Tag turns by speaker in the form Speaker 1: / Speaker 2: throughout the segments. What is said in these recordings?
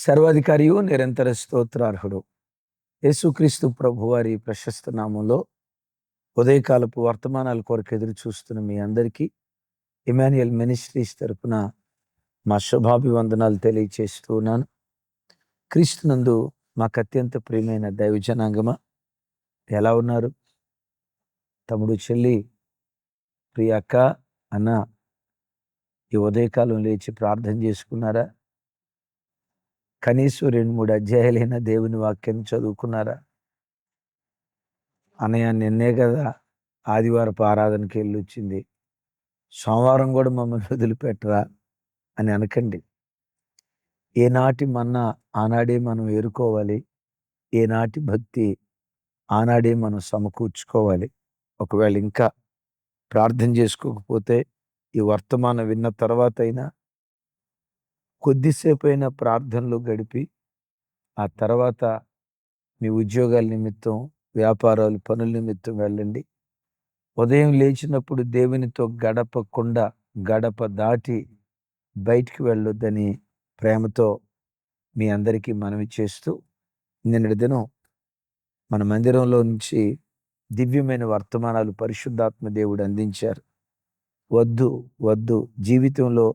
Speaker 1: సర్వాధికారియు నిరంతర స్తోత్రార్హుడు యేసుక్రీస్తు ప్రభువారి ప్రశస్త నామంలో ఉదయకాలపు వర్తమానాల కొరకు ఎదురు చూస్తున్న మీ అందరికీ ఇమాన్యుయల్ మినిస్ట్రీస్ తరపున మా శుభాభివందనాలు తెలియచేస్తూ ఉన్నాను. క్రీస్తునందు మాకు అత్యంత ప్రియమైన దైవ జనాంగమా, ఎలా ఉన్నారు? తమ్ముడు, చెల్లి, ప్రియ అక్క, అన్న, ఈ ఉదయకాలం లేచి ప్రార్థన చేసుకున్నారా? కనీసం 2-3 అధ్యాయాలైన దేవుని వాక్యాన్ని చదువుకున్నారా? అన్నయ్య, నిన్నే కదా ఆదివారపు ఆరాధనకి వెళ్ళొచ్చింది, సోమవారం కూడా మమ్మల్ని వదిలిపెట్టరా అని అనకండి. ఏనాటి మన్నా ఆనాడే మనం ఏరుకోవాలి. ఏనాటి భక్తి ఆనాడే మనం సమకూర్చుకోవాలి. ఒకవేళ ఇంకా ప్రార్థన చేసుకోకపోతే ఈ వర్తమానం విన్న తర్వాత అయినా కొద్దిసేపైనా ప్రార్థనలో గడిపి ఆ తర్వాత మీ ఉద్యోగాల నిమిత్తం, వ్యాపారాలు, పనుల నిమిత్తం వెళ్ళండి. ఉదయం లేచినప్పుడు దేవునితో గడపకుండా గడప దాటి బయటికి వెళ్ళొద్దని ప్రేమతో మీ అందరికీ మనవి చేస్తూ, నిన్నటి దినం మన మందిరంలో నుంచి దివ్యమైన వర్తమానాలు పరిశుద్ధాత్మ దేవుడు అందించారు. వద్దు వద్దు, జీవితంలో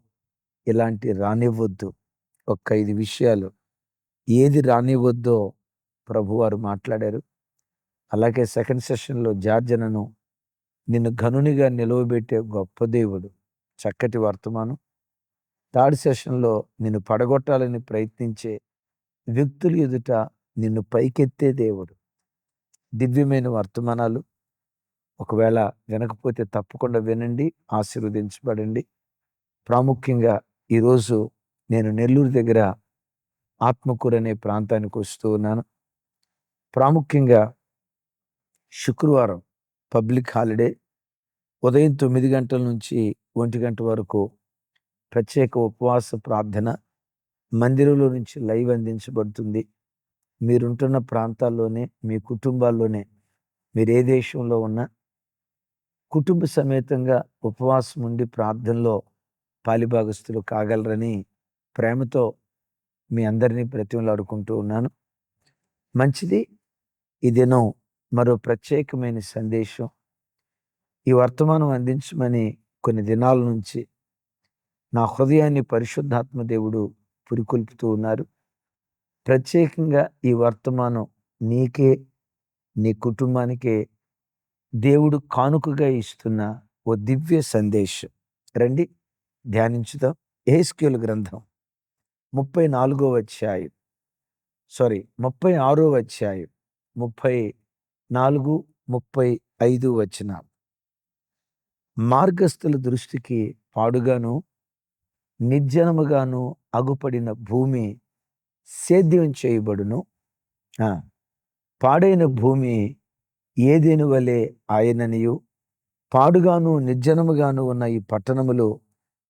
Speaker 1: ఇలాంటి రానివ్వద్దు. ఒక్క 5 విషయాలు ఏది రానివ్వద్దో ప్రభువారు మాట్లాడారు. అలాగే సెకండ్ సెషన్లో జార్జనను నిన్ను ఘనునిగా నిలవబెట్టే గొప్ప దేవుడు, చక్కటి వర్తమానం. థర్డ్ సెషన్లో నిన్ను పడగొట్టాలని ప్రయత్నించే వ్యక్తులు ఎదుట నిన్ను పైకెత్తే దేవుడు, దివ్యమైన వర్తమానాలు. ఒకవేళ వినకపోతే తప్పకుండా వినండి, ఆశీర్వదించబడండి. ప్రాముఖ్యంగా ఈరోజు నేను నెల్లూరు దగ్గర ఆత్మకూరు అనే ప్రాంతానికి వస్తూ ఉన్నాను. ప్రాముఖ్యంగా శుక్రవారం పబ్లిక్ హాలిడే. ఉదయం 9 గంటల నుంచి 1 గంట వరకు ప్రత్యేక ఉపవాస ప్రార్థన మందిరంలో నుంచి లైవ్ అందించబడుతుంది. మీరుంటున్న ప్రాంతాల్లోనే, మీ కుటుంబాల్లోనే, మీరు ఏ దేశంలో ఉన్నా కుటుంబ సమేతంగా ఉపవాసం ఉండి ప్రార్థనలో పాలిభాగస్తులు కాగలరని ప్రేమతో మీ అందరినీ బ్రతిమలాడుకుంటూ ఉన్నాను. మంచిది. ఈ దినం మరో ప్రత్యేకమైన సందేశం. ఈ వర్తమానం అందించమని కొన్ని దినాల నుంచి నా హృదయాన్ని పరిశుద్ధాత్మ దేవుడు పురికొల్పుతూ ఉన్నారు. ప్రత్యేకంగా ఈ వర్తమానం నీకే, నీ కుటుంబానికే దేవుడు కానుకగా ఇస్తున్న ఓ దివ్య సందేశం. రండి ధ్యానించుదాం. యెహెజ్కేలు గ్రంథం 36వ అధ్యాయం 34, 35 వచనాలు. మార్గస్థుల దృష్టికి పాడుగాను నిర్జనముగాను అగుపడిన భూమి సేద్యం చేయబడును. పాడైన భూమి ఏదెను వలె ఆయననియు, పాడుగాను నిర్జనముగాను ఉన్న ఈ పట్టణములు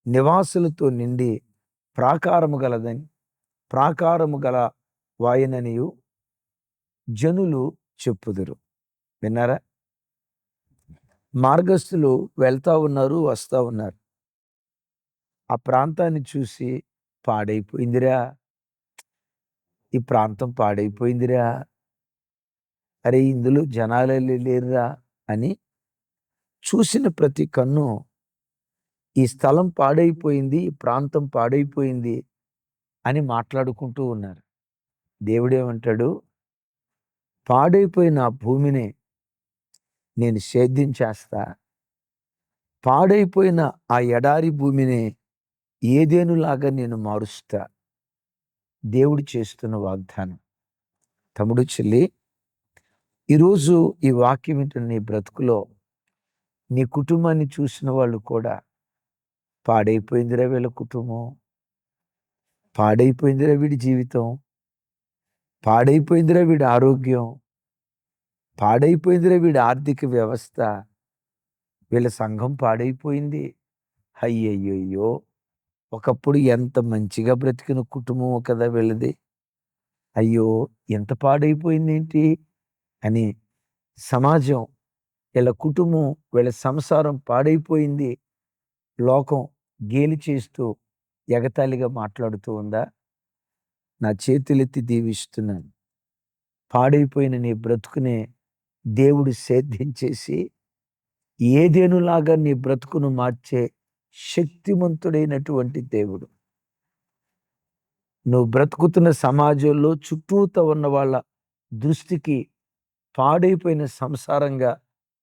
Speaker 1: నివాసులతో నిండి ప్రాకారము గల వాయననియు జనులు చెప్పుదురు. విన్నారా? మార్గస్థులు వెళ్తా ఉన్నారు, వస్తా ఉన్నారు. ఆ ప్రాంతాన్ని చూసి పాడైపోయిందిరా, ఈ ప్రాంతం పాడైపోయిందిరా, అరే ఇందులో జనాలే లేరురా అని చూసిన ప్రతి కన్ను ఈ స్థలం పాడైపోయింది, ఈ ప్రాంతం పాడైపోయింది అని మాట్లాడుకుంటూ ఉన్నారు. దేవుడేమంటాడు? పాడైపోయిన ఆ భూమిని నేను సేద్యం చేస్తా, పాడైపోయిన ఆ ఎడారి భూమిని ఏదేనులాగా నేను మారుస్తా. దేవుడు చేస్తున్న వాగ్దానం. తమ్ముడు, చెల్లి, ఈరోజు ఈ వాక్యం వింటున్న నీ బ్రతుకులో నీ కుటుంబాన్ని చూసిన వాళ్ళు కూడా పాడైపోయిందిరా వీళ్ళ కుటుంబం, పాడైపోయిందిరా వీడి జీవితం, పాడైపోయిందిరా వీడి ఆరోగ్యం, పాడైపోయిందిరా వీడి ఆర్థిక వ్యవస్థ, వీళ్ళ సంఘం పాడైపోయింది. అయ్యయ్యో, ఒకప్పుడు ఎంత మంచిగా బ్రతికిన కుటుంబం కదా వీళ్ళది, అయ్యో ఎంత పాడైపోయింది ఏంటి అని సమాజం, వీళ్ళ కుటుంబం, వీళ్ళ సంసారం పాడైపోయింది, లోకం గేలి చేస్తూ ఎగతాళిగా మాట్లాడుతూ ఉందా? నా చేతులెత్తి దీవిస్తున్నాను. పాడైపోయిన నీ బ్రతుకునే దేవుడు సేద్యం చేసి ఏదెనులాగా నీ బ్రతుకును మార్చే శక్తిమంతుడైనటువంటి దేవుడు. నువ్వు బ్రతుకుతున్న సమాజంలో చుట్టూతా ఉన్న వాళ్ళ దృష్టికి పాడైపోయిన సంసారంగా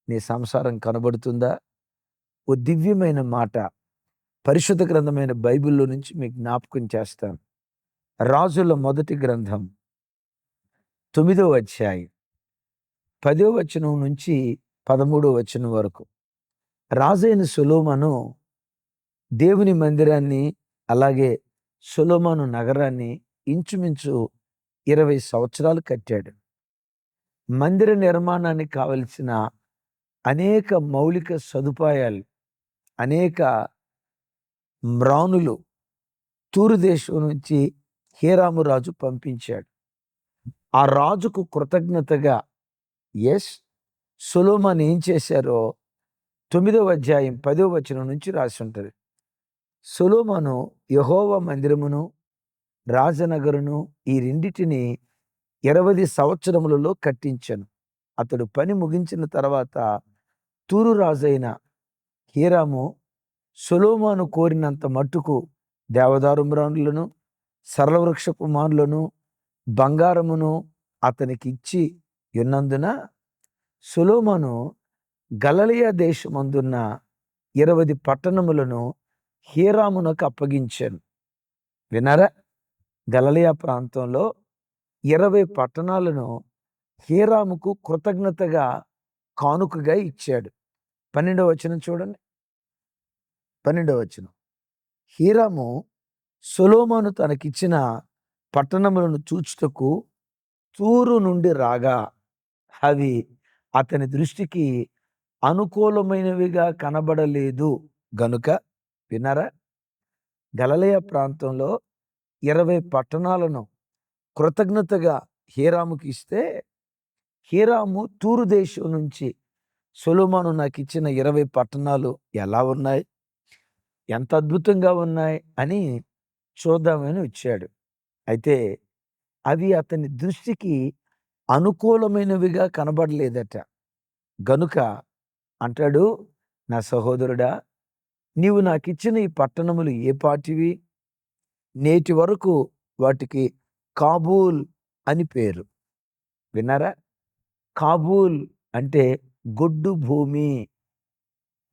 Speaker 1: నీ సంసారం కనబడుతుందా? ఓ దివ్యమైన మాట పరిశుద్ధ గ్రంథమైన బైబిల్‌లో నుంచి మీకు జ్ఞాపకం చేస్తాను. రాజుల మొదటి గ్రంథం 9వ అధ్యాయం 10వ వచనం నుంచి 13వ వచనం వరకు. రాజైన సొలొమోను దేవుని మందిరాన్ని, అలాగే సొలొమోను నగరాన్ని ఇంచుమించు 20 సంవత్సరాలు కట్టాడు. మందిర నిర్మాణానికి కావలసిన అనేక మౌలిక సదుపాయాలు, అనేక మ్రానులు తూరు దేశం నుంచి హీరాము రాజు పంపించాడు. ఆ రాజుకు కృతజ్ఞతగా సొలొమోను ఏం చేశారో 9వ అధ్యాయం 10వ వచనం నుంచి రాసి ఉంటుంది. సొలొమోను యెహోవా మందిరమును, రాజనగరును ఈ రెండిటిని 20 సంవత్సరములలో కట్టించెను. అతడు పని ముగించిన తర్వాత తూరు రాజైన హీరాము సొలొమోను కోరినంత మట్టుకు దేవదారు మ్రానులను, సరళవృక్షపు మానులను, బంగారమును అతనికి ఇచ్చి ఉన్నందున సొలొమోను గలిలయ దేశమందున్న 20 పట్టణములను హీరామునకు అప్పగించాను. విన్నారా? గలిలయ ప్రాంతంలో 20 పట్టణాలను హీరాముకు కృతజ్ఞతగా కానుకగా ఇచ్చాడు. 12వ వచనం చూడండి. 12వ వచనం. హీరాము సొలొమోను తనకిచ్చిన పట్టణములను చూచుటకు తూరు నుండి రాగా అవి అతని దృష్టికి అనుకూలమైనవిగా కనబడలేదు గనుక, విన్నారా? గలిలయ ప్రాంతంలో 20 పట్టణాలను కృతజ్ఞతగా హీరాముకి ఇస్తే, హీరాము తూరు దేశం నుంచి సొలొమోను నాకు ఇచ్చిన 20 పట్టణాలు ఎలా ఉన్నాయి, ఎంత అద్భుతంగా ఉన్నాయి అని చూద్దామని వచ్చాడు. అయితే అవి అతని దృష్టికి అనుకూలమైనవిగా కనబడలేదట. గనుక అంటాడు, నా సహోదరుడా, నీవు నాకిచ్చిన ఈ పట్టణములు ఏ పాటివి? నేటి వరకు వాటికి కాబూల్ అని పేరు. విన్నారా? కాబూల్ అంటే గొడ్డు భూమి,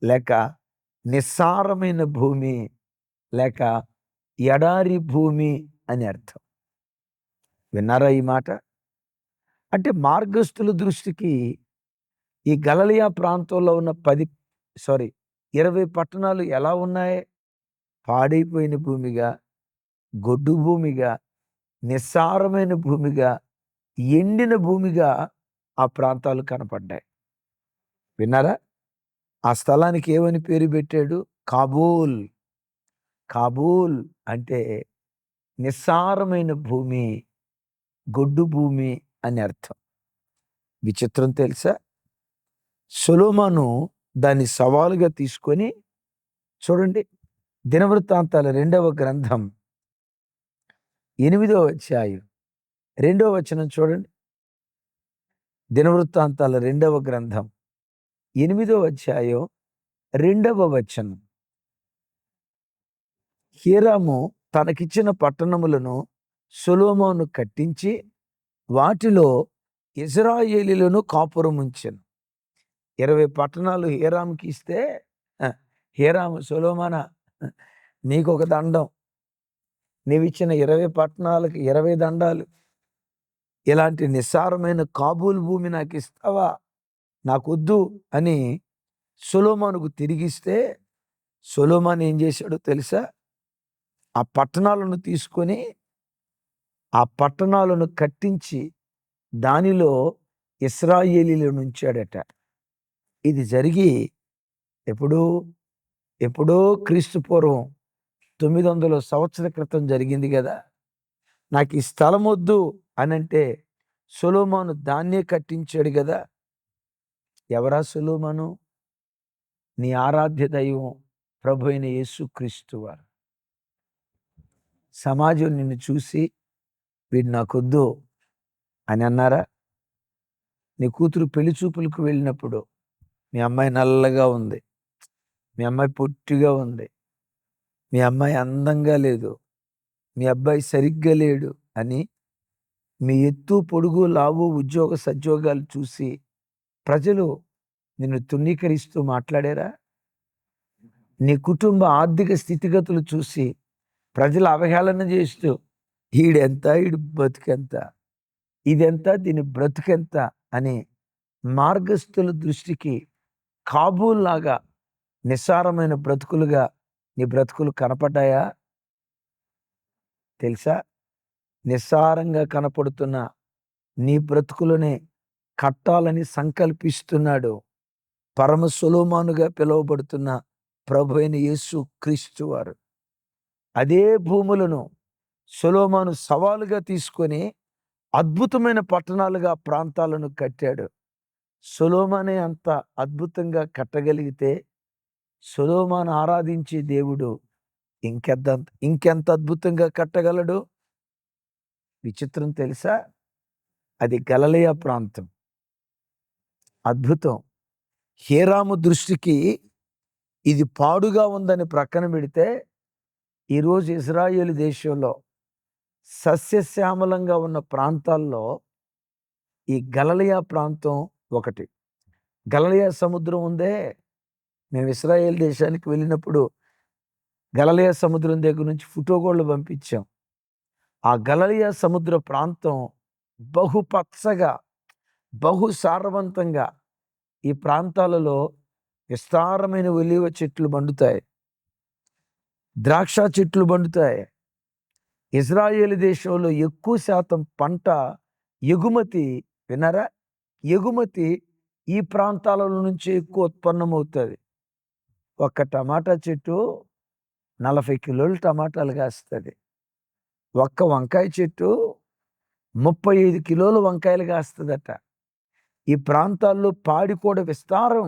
Speaker 1: లేక నిస్సారమైన భూమి, లేక ఎడారి భూమి అని అర్థం. విన్నారా ఈ మాట? అంటే మార్గస్థుల దృష్టికి ఈ గలిలయ ప్రాంతంలో ఉన్న 20 పట్టణాలు ఎలా ఉన్నాయి? పాడైపోయిన భూమిగా, గొడ్డు భూమిగా, నిస్సారమైన భూమిగా, ఎండిన భూమిగా ఆ ప్రాంతాలు కనపడ్డాయి. విన్నారా? ఆ స్థలానికి ఏమని పేరు పెట్టాడు? కాబూల్. కాబూల్ అంటే నిస్సారమైన భూమి, గొడ్డు భూమి అని అర్థం. విచిత్రం తెలుసా? సొలొమోను దాన్ని సవాలుగా తీసుకొని, చూడండి, దినవృత్తాంతాల 2వ గ్రంథం 8వ అధ్యాయం 2వ వచనం చూడండి. దినవృత్తాంతాల 2వ గ్రంథం 8వ అధ్యాయం 2వ వచనం. హీరాము తనకిచ్చిన పట్టణములను సొలొమోను కట్టించి వాటిలో ఇశ్రాయేలీయులను కాపురముంచెను. 20 పట్టణాలు హీరాముకి ఇస్తే, హీరాము, సొలొమోనా, నీకొక దండం, నీవిచ్చిన 20 పట్టణాలకి 20 దండాలు, ఇలాంటి నిస్సారమైన కాబూల్ భూమి నాకు ఇస్తావా? నాకొద్దు అని సొలొమోనుకు తిరిగిస్తే, సొలొమోను ఏం చేశాడో తెలుసా? ఆ పట్టణాలను తీసుకొని ఆ పట్టణాలను కట్టించి దానిలో ఇశ్రాయేలీయులను ఉంచాడట. ఇది జరిగి ఎప్పుడో క్రీస్తు పూర్వం 900 సంవత్సరాల క్రితం జరిగింది కదా. నాకు ఈ స్థలం వద్దు అనంటే సొలొమోను దాన్నే కట్టించాడు కదా. ఎవరా సొలొమోను? నీ ఆరాధ్య దైవం ప్రభు అయిన యేసుక్రీస్తు వారు. సమాజం నిన్ను చూసి వీడు నాకొద్దు అని అన్నారా? నీ కూతురు పెళ్లి చూపులకు వెళ్ళినప్పుడు మీ అమ్మాయి నల్లగా ఉంది, మీ అమ్మాయి పొట్టిగా ఉంది, మీ అమ్మాయి అందంగా లేదు, మీ అబ్బాయి సరిగ్గా లేడు అని మీ ఎత్తు, పొడుగు, లావు, ఉద్యోగ సద్యోగాలు చూసి ప్రజలు నిన్ను తుణీకరిస్తూ మాట్లాడారా? నీ కుటుంబ ఆర్థిక స్థితిగతులు చూసి ప్రజలు అవహేళన చేస్తూ ఈడెంత, ఈడు బతుకెంత, ఇదెంత, దీని బ్రతుకెంత అని మార్గస్థుల దృష్టికి కాబూల్లాగా నిస్సారమైన బ్రతుకులుగా నీ బ్రతుకులు కనపడ్డాయా? తెలుసా? నిస్సారంగా కనపడుతున్న నీ బ్రతుకులనే కట్టాలని సంకల్పిస్తున్నాడు పరమ సొలొమోనుగా పిలువబడుతున్న ప్రభు అయిన యేసు క్రీస్తు వారు. అదే భూములను సొలొమోను సవాలుగా తీసుకొని అద్భుతమైన పట్టణాలుగా ప్రాంతాలను కట్టాడు. సొలొమోనే అంత అద్భుతంగా కట్టగలిగితే సొలొమోను ఆరాధించే దేవుడు ఇంకెంత అద్భుతంగా కట్టగలడు? విచిత్రం తెలుసా? అది గలిలయ ప్రాంతం. అద్భుతం. హీరాము దృష్టికి ఇది పాడుగా ఉందని ప్రక్కన పెడితే ఈరోజు ఇజ్రాయేలు దేశంలో సస్యశ్యామలంగా ఉన్న ప్రాంతాల్లో ఈ గలిలయ ప్రాంతం ఒకటి. గలిలయ సముద్రం ఉందే, మేము ఇశ్రాయేల్ దేశానికి వెళ్ళినప్పుడు గలిలయ సముద్రం దగ్గర నుంచి ఫోటోలు పంపించాం. ఆ గలిలయ సముద్ర ప్రాంతం బహుపచ్చగా, బహు సారవంతంగా ఈ ప్రాంతాలలో విస్తారమైన ఒలీవ చెట్లు పండుతాయి, ద్రాక్ష చెట్లు పండుతాయి. ఇజ్రాయేల్ దేశంలో ఎక్కువ శాతం పంట ఎగుమతి, విన్నారా? ఎగుమతి ఈ ప్రాంతాల నుంచి ఎక్కువ ఉత్పన్నమవుతుంది. ఒక్క టమాటా చెట్టు 40 కిలోలు టమాటాలు కాస్తుంది. ఒక్క వంకాయ చెట్టు 35 కిలోలు వంకాయలు కాస్తుందట. ఈ ప్రాంతాల్లో పాడి కూడా విస్తారం.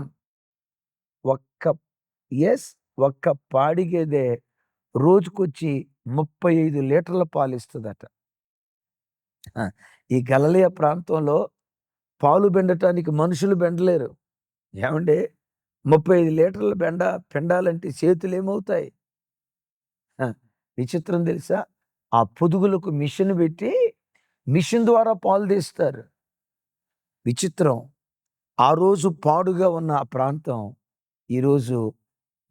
Speaker 1: ఒక్క పాడి గేదె రోజుకొచ్చి 35 లీటర్ల పాలిస్తుందట. ఈ గలిలయ ప్రాంతంలో పాలు బెండటానికి మనుషులు బెండలేరు. ఏమంటే 35 లీటర్ల పెండాలంటే చేతులు ఏమవుతాయి? విచిత్రం తెలుసా? ఆ పొదుగులకు మిషన్ పెట్టి మిషన్ ద్వారా పాలు తీస్తారు. విచిత్రం. ఆ రోజు పాడుగా ఉన్న ఆ ప్రాంతం ఈరోజు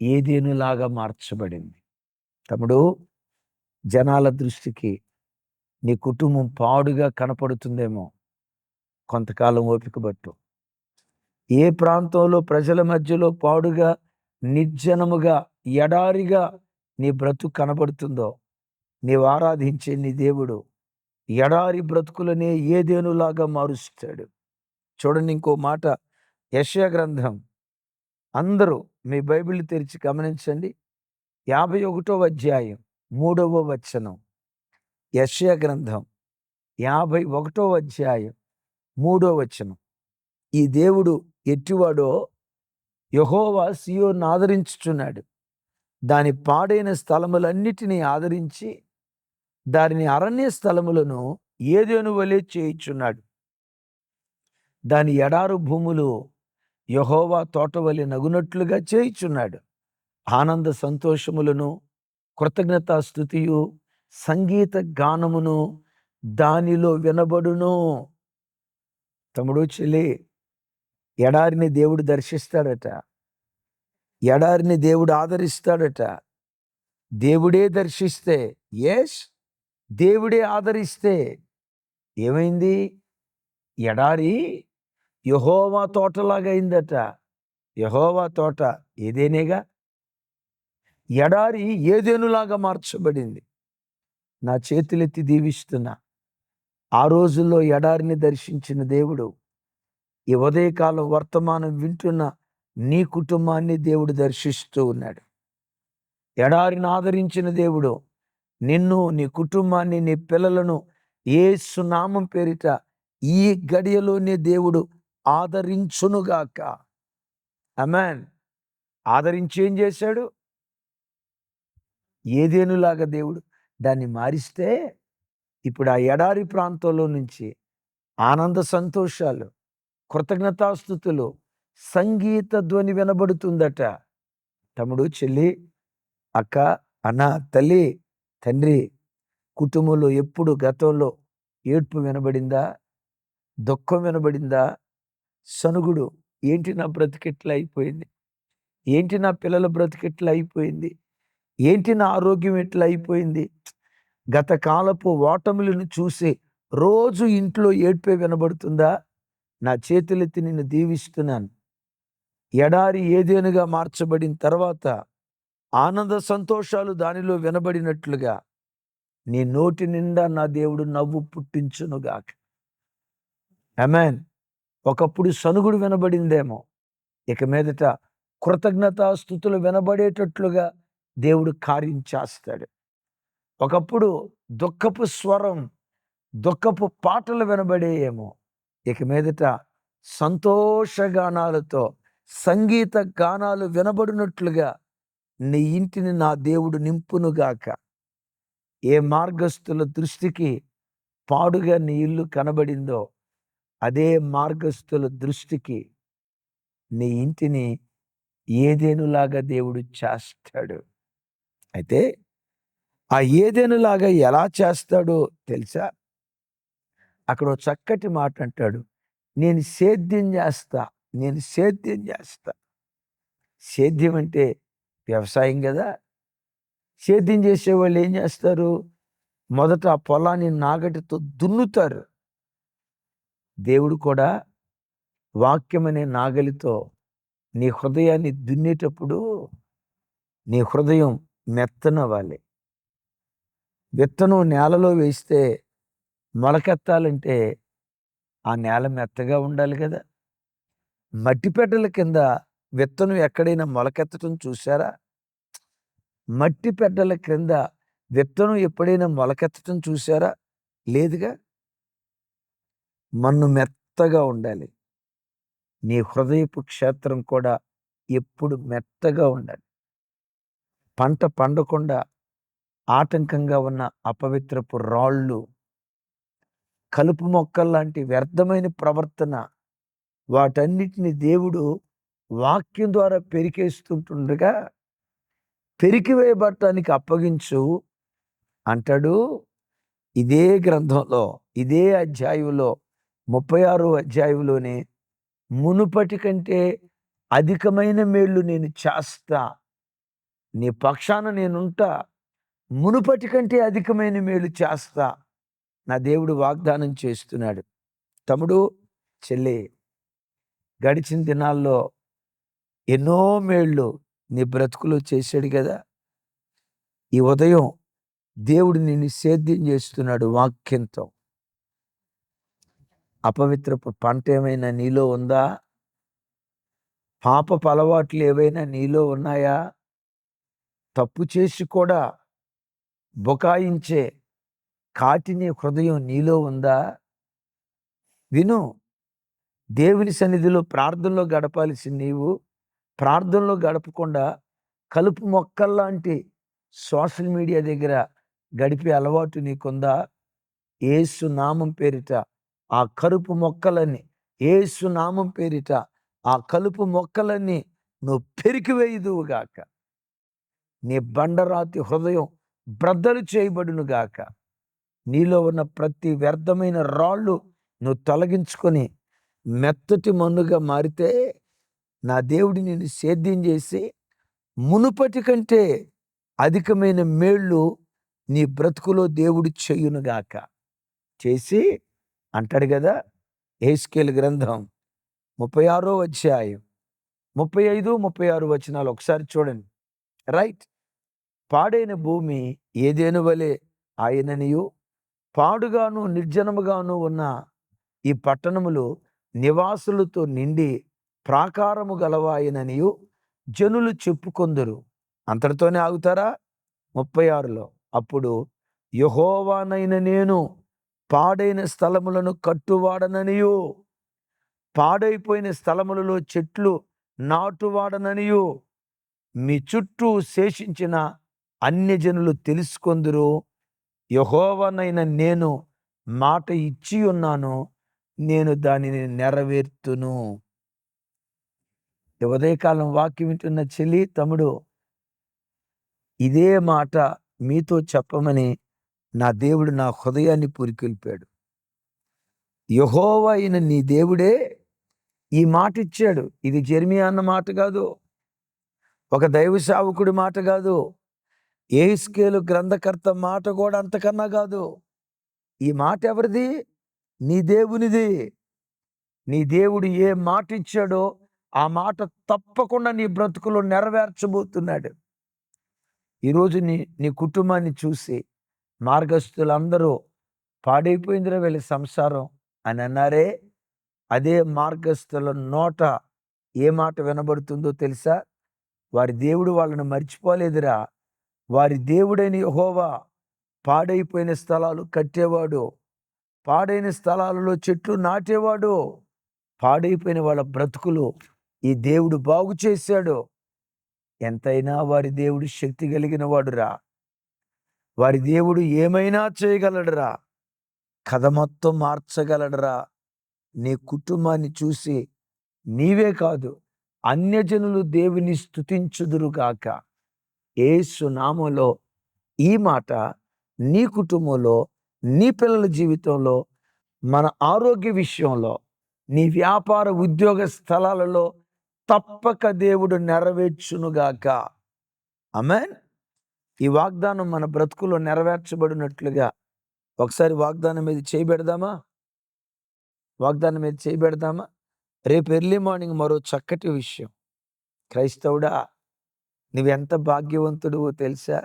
Speaker 1: ఏదెనులాగా మార్చబడింది. తమ్ముడు, జనాల దృష్టికి నీ కుటుంబం పాడుగా కనపడుతుందేమో. కొంతకాలం ఓపిక పట్టు. ఏ ప్రాంతంలో ప్రజల మధ్యలో పాడుగా, నిర్జనముగా, ఎడారిగా నీ బ్రతుకు కనబడుతుందో నీవు ఆరాధించే నీ దేవుడు ఎడారి బ్రతుకులనే ఏదేనులాగా మారుస్తాడు. చూడండి ఇంకో మాట, యెషయా గ్రంథం. అందరూ మీ బైబిల్ తెరిచి గమనించండి. 51వ అధ్యాయం 3వ వచనం. యెషయా గ్రంథం 51వ అధ్యాయం 3వ వచనం. ఈ దేవుడు ఎట్టివాడో యెహోవా సీయోనును ఆదరించుచున్నాడు. దాని పాడైన స్థలములన్నిటినీ ఆదరించి దాని అరణ్య స్థలములను ఏదెను వలె చేయుచున్నాడు. దాని ఎడారు భూములు యెహోవా తోటవలె నగునట్లుగా చేయుచున్నాడు. ఆనంద సంతోషములను, కృతజ్ఞతాస్తుతియు, సంగీత గానమును దానిలో వినబడును. తమ్ముడు, చెల్లి, ఎడారిని దేవుడు దర్శిస్తాడట. ఎడారిని దేవుడు ఆదరిస్తాడట. దేవుడే దర్శిస్తే, దేవుడే ఆదరిస్తే ఏమైంది? ఎడారి యెహోవా తోటలాగా అయిందట. యెహోవా తోట ఏదేనేగా. ఎడారి ఏదేనులాగా మార్చబడింది. నా చేతులెత్తి దీవిస్తున్నా. ఆ రోజుల్లో ఎడారిని దర్శించిన దేవుడు ఈ ఉదయకాలం వర్తమానం వింటున్న నీ కుటుంబాన్ని దేవుడు దర్శిస్తూ ఉన్నాడు. ఎడారిని ఆదరించిన దేవుడు నిన్ను, నీ కుటుంబాన్ని, నీ పిల్లలను యేసు నామం పేరిట ఈ గడియలోనే దేవుడు ఆదరించునుగాక. ఆమేన్. ఆదరించి ఏం చేశాడు? ఏదేనులాగా దేవుడు దాన్ని మారిస్తే ఇప్పుడు ఆ ఎడారి ప్రాంతంలో నుంచి ఆనంద సంతోషాలు, కృతజ్ఞతాస్తుతులు, సంగీత ధ్వని వినబడుతుందట. తమ్ముడు, చెల్లి, అక్క, అన్న, తల్లి, తండ్రి, కుటుంబంలో ఎప్పుడు గతంలో ఏడ్పు వినబడిందా? దుఃఖం వినబడిందా? సనుగుడు, ఏంటి నా బ్రతికెట్లా అయిపోయింది, ఏంటి నా పిల్లల బ్రతికెట్లా అయిపోయింది, ఏంటి నా ఆరోగ్యం ఎట్లా అయిపోయింది, గత కాలపు ఓటములను చూసి రోజు ఇంట్లో ఏడ్పే వినబడుతుందా? నా చేతులెత్తి నిన్ను దీవిస్తున్నాను. ఎడారి ఏదేనుగా మార్చబడిన తర్వాత ఆనంద సంతోషాలు దానిలో వినబడినట్లుగా నీ నోటి నిండా నా దేవుడు నవ్వు పుట్టించునుగాక. ఆమేన్. ఒకప్పుడు సనుగుడు వినబడిందేమో, ఇక మీదట కృతజ్ఞతాస్తుతులు వినబడేటట్లుగా దేవుడు కార్యం చేస్తాడు. ఒకప్పుడు దుఃఖపు స్వరం, దుఃఖపు పాటలు వినబడేయేమో, ఇక మీదట సంతోషగానాలతో సంగీత గానాలు వినబడినట్లుగా నీ ఇంటిని నా దేవుడు నింపునుగాక. ఏ మార్గస్థుల దృష్టికి పాడుగా నీ ఇల్లు కనబడిందో అదే మార్గస్థుల దృష్టికి నీ ఇంటిని ఏదేనులాగా దేవుడు చేస్తాడు. అయితే ఆ ఏదేనులాగా ఎలా చేస్తాడో తెలుసా? అక్కడ ఓ చక్కటి మాట అంటాడు, నేను సేద్యం చేస్తా, నేను సేద్యం చేస్తా. సేద్యం అంటే వ్యవసాయం కదా. సేద్యం చేసేవాళ్ళు ఏం చేస్తారు? మొదట ఆ పొలాన్ని నాగటితో దున్నుతారు. దేవుడు కూడా వాక్యం అనే నాగలితో నీ హృదయాన్ని దున్నేటప్పుడు నీ హృదయం మెత్తనవ్వాలి. విత్తనం నేలలో వేస్తే మొలకెత్తాలంటే ఆ నేల మెత్తగా ఉండాలి కదా. మట్టిపెడ్డల కింద విత్తనం ఎక్కడైనా మొలకెత్తడం చూసారా? మట్టి పెడ్డల క్రింద విత్తనం ఎప్పుడైనా మొలకెత్తడం చూసారా? లేదుగా. మన్ను మెత్తగా ఉండాలి. నీ హృదయపు క్షేత్రం కూడా ఎప్పుడు మెత్తగా ఉండాలి. పంట పండకుండా ఆటంకంగా ఉన్న అపవిత్రపు రాళ్ళు, కలుపు మొక్కల్లాంటి వ్యర్థమైన ప్రవర్తన, వాటన్నిటిని దేవుడు వాక్యం ద్వారా పెరికేస్తుంటుండగా పెరికివేయబడటానికి అప్పగించు అంటాడు. ఇదే గ్రంథంలో, ఇదే అధ్యాయంలో 36వ అధ్యాయంలోనే మునుపటి కంటే అధికమైన మేళ్ళు నేను చేస్తా, నీ పక్షాన నేనుంటా, మునుపటి కంటే అధికమైన మేలు చేస్తా, నా దేవుడు వాగ్దానం చేస్తున్నాడు. తమ్ముడు, చెల్లి, గడిచిన దినాల్లో ఎన్నో మేళ్ళు నీ బ్రతుకులో చేశాడు కదా. ఈ ఉదయం దేవుడు నిన్ను సేద్యం చేస్తున్నాడు వాక్యంతో. అపవిత్రపు పంట ఏమైనా నీలో ఉందా? పాపపు అలవాట్లు ఏవైనా నీలో ఉన్నాయా? తప్పు చేసి కూడా బుకాయించే కాటిని హృదయం నీలో ఉందా? విను, దేవుని సన్నిధిలో ప్రార్థనలో గడపాల్సిన నీవు ప్రార్థనలో గడపకుండా కలుపు మొక్కల్లాంటి సోషల్ మీడియా దగ్గర గడిపే అలవాటు నీకుందా? యేసు నామం పేరిట ఆ కలుపు మొక్కలన్నీ, యేసు నామం పేరిట ఆ కలుపు మొక్కలన్నీ నువ్వు పెరికివేయుదువుగాక. నీ బండరాతి హృదయం బ్రద్దలు చేయబడునుగాక. నీలో ఉన్న ప్రతి వ్యర్థమైన రాళ్ళు నువ్వు తొలగించుకొని మెత్తటి మన్నుగా మారితే నా దేవుడు నిన్ను సేద్యం చేసి మునుపటి కంటే అధికమైన మేళ్ళు నీ బ్రతుకులో దేవుడు చేయునుగాక. చేసి అంటాడు కదా, యెహెజ్కేలు గ్రంథం 36వ అధ్యాయం 35, 36 వచనాలు ఒకసారి చూడండి. రైట్. పాడైన భూమి ఏదెను వలె ఆయననియు, పాడుగాను నిర్జనముగాను ఉన్న ఈ పట్టణములు నివాసులతో నిండి ప్రాకారము గలవాయననియు జనులు చెప్పుకొందురు. అంతటితోనే ఆగుతారా? 36లో అప్పుడు యెహోవానైన నేను పాడైన స్థలములను కట్టువాడననియు, పాడైపోయిన స్థలములలో చెట్లు నాటువాడననియు మీ చుట్టూ శేషించిన అన్యజనులు తెలుసుకొందురు. యెహోవానైన నేను మాట ఇచ్చి ఉన్నాను, నేను దానిని నెరవేర్తును. ఈ ఉదయకాలం వాక్యం వింటున్న చెల్లి, తమ్ముడు, ఇదే మాట మీతో చెప్పమని నా దేవుడు నా హృదయాన్ని పురికొల్పాడు. యెహోవా అయిన నీ దేవుడే ఈ మాట ఇచ్చాడు. ఇది జెర్మియా అన్న మాట కాదు, ఒక దైవ సేవకుడి మాట కాదు, యెహెజ్కేలు గ్రంథకర్త మాట కూడా అంతకన్నా కాదు. ఈ మాట ఎవరిది? నీ దేవునిది. నీ దేవుడు ఏ మాట ఇచ్చాడో ఆ మాట తప్పకుండా నీ బ్రతుకులో నెరవేర్చబోతున్నాడు. ఈరోజు నీ నీ కుటుంబాన్ని చూసి మార్గస్థులందరూ పాడైపోయిందిరా వీళ్ళ సంసారం అని అన్నారే, అదే మార్గస్థుల నోట ఏ మాట వినబడుతుందో తెలుసా? వారి దేవుడు వాళ్ళని మర్చిపోలేదురా. వారి దేవుడైన యెహోవా పాడైపోయిన స్థలాలు కట్టేవాడు, పాడైన స్థలాలలో చెట్లు నాటేవాడు, పాడైపోయిన వాళ్ళ బ్రతుకులు ఈ దేవుడు బాగు చేశాడు. ఎంతైనా వారి దేవుడు శక్తి కలిగిన వాడురా. వారి దేవుడు ఏమైనా చేయగలడురా. కథ మొత్తం మార్చగలడురా. నీ కుటుంబాన్ని చూసి నీవే కాదు, అన్యజనులు దేవుని స్తుతించుదురుగాక. యేసు నామములో ఈ మాట నీ కుటుంబంలో, నీ పిల్లల జీవితంలో, మన ఆరోగ్య విషయంలో, నీ వ్యాపార ఉద్యోగ స్థలాలలో తప్పక దేవుడు నెరవేర్చునుగాక. ఆమేన్. ఈ వాగ్దానం మన బ్రతుకులో నెరవేర్చబడినట్లుగా ఒకసారి వాగ్దానం మీద చేయబెడదామా? వాగ్దానం మీద చేయబెడదామా? రేపు ఎర్లీ మార్నింగ్ మరో చక్కటి విషయం. క్రైస్తవుడా, నువ్వెంత భాగ్యవంతుడివో తెలుసా?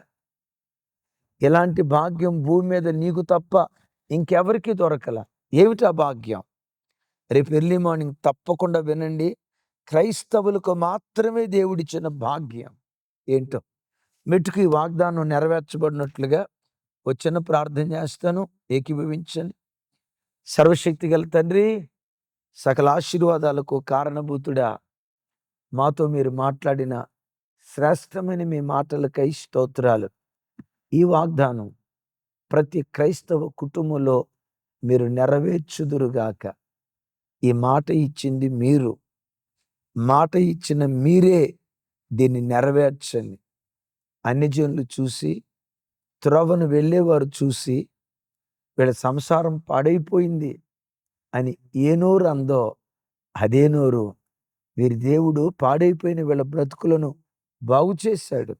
Speaker 1: ఇలాంటి భాగ్యం భూమి మీద నీకు తప్ప ఇంకెవరికి దొరకల. ఏమిటా భాగ్యం? రేపు ఎర్లీ మార్నింగ్ తప్పకుండా వినండి. క్రైస్తవులకు మాత్రమే దేవుడిచ్చిన భాగ్యం ఏంటో. మెట్టుకు ఈ వాగ్దానం నెరవేర్చబడినట్లుగా వచ్చిన ప్రార్థన చేస్తాను, ఏకీభవించండి. సర్వశక్తి గల తండ్రి, సకల ఆశీర్వాదాలకు కారణభూతుడా, మాతో మీరు మాట్లాడిన శ్రేష్టమైన మీ మాటలకై స్తోత్రాలు. ఈ వాగ్దానం ప్రతి క్రైస్తవ కుటుంబంలో మీరు నెరవేర్చుదురుగాక. ఈ మాట ఇచ్చింది మీరు, మాట ఇచ్చిన మీరే దీన్ని నెరవేర్చండి. అన్యజనులు చూసి, త్రోవను వెళ్ళేవారు చూసి వీళ్ళ సంసారం పాడైపోయింది అని ఏ నోరు అందో అదే నోరు వీరి దేవుడు పాడైపోయిన వీళ్ళ బ్రతుకులను బాగు చేశాడు.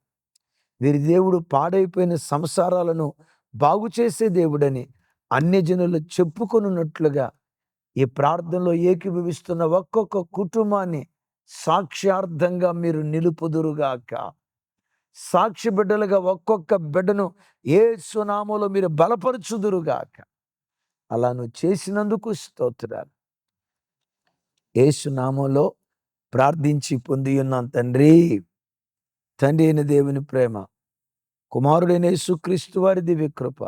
Speaker 1: వీరి దేవుడు పాడైపోయిన సంసారాలను బాగు చేసే దేవుడని అన్యజనులు చెప్పుకొనున్నట్లుగా ఈ ప్రార్థనలో ఏకీభవిస్తున్న ఒక్కొక్క కుటుంబాన్ని సాక్ష్యార్థంగా మీరు నిలుపుదురుగాక. సాక్షి బిడ్డలుగా ఒక్కొక్క బిడ్డను యేసు నామములో మీరు బలపరచుదురుగాక. అలా నువ్వు చేసినందుకు స్తోత్రాలు. యేసు నామములో ప్రార్థించి పొంది ఉన్నాం తండ్రి. తండ్రి అయిన దేవుని ప్రేమ, కుమారుడైన యేసుక్రీస్తు వారి దివ్య కృప,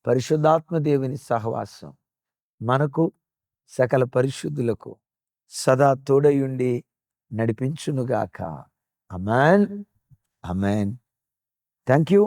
Speaker 1: పరిశుద్ధాత్మ దేవుని సహవాసం మనకు సకల పరిశుద్ధులకు సదా తోడయుండి నడిపించునుగాక. ఆమేన్. ఆమేన్. Thank you.